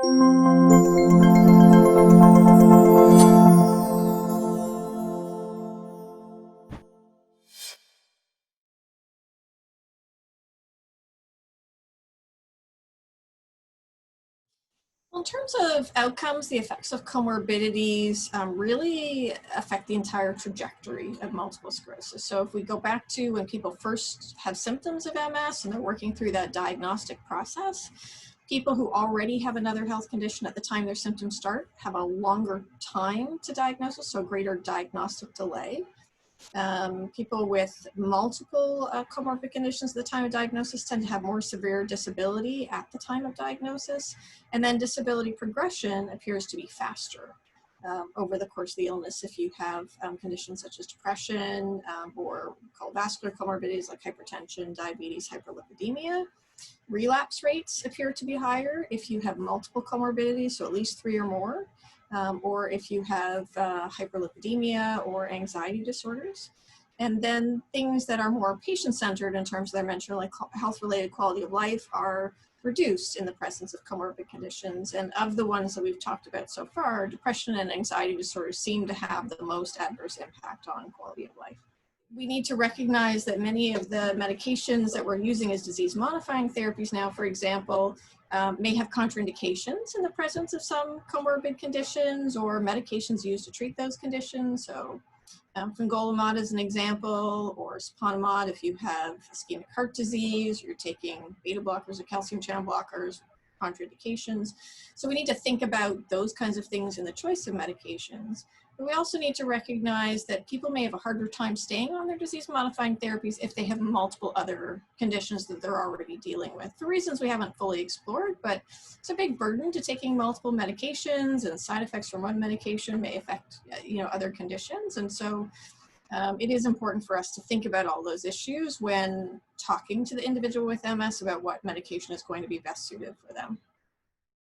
In terms of outcomes, the effects of comorbidities really affect the entire trajectory of multiple sclerosis. So if we go back to when people first have symptoms of MS and they're working through that diagnostic process, people who already have another health condition at the time their symptoms start have a longer time to diagnosis, so greater diagnostic delay. People with multiple comorbid conditions at the time of diagnosis tend to have more severe disability at the time of diagnosis, and then disability progression appears to be faster over the course of the illness if you have conditions such as depression or called vascular comorbidities like hypertension, diabetes, hyperlipidemia. Relapse rates appear to be higher if you have multiple comorbidities, so at least 3 or more, or if you have hyperlipidemia or anxiety disorders. And then things that are more patient-centered in terms of their mental, like health-related quality of life, are reduced in the presence of comorbid conditions. And of the ones that we've talked about so far, depression and anxiety disorders seem to have the most adverse impact on quality of life. We need to recognize that many of the medications that we're using as disease-modifying therapies now, for example, may have contraindications in the presence of some comorbid conditions or medications used to treat those conditions. So fingolimod is an example, or siponimod if you have ischemic heart disease, you're taking beta blockers or calcium channel blockers, contraindications. So we need to think about those kinds of things in the choice of medications. But we also need to recognize that people may have a harder time staying on their disease-modifying therapies if they have multiple other conditions that they're already dealing with, for reasons we haven't fully explored, but it's a big burden to taking multiple medications, and side effects from one medication may affect other conditions. And so it is important for us to think about all those issues when talking to the individual with MS about what medication is going to be best suited for them.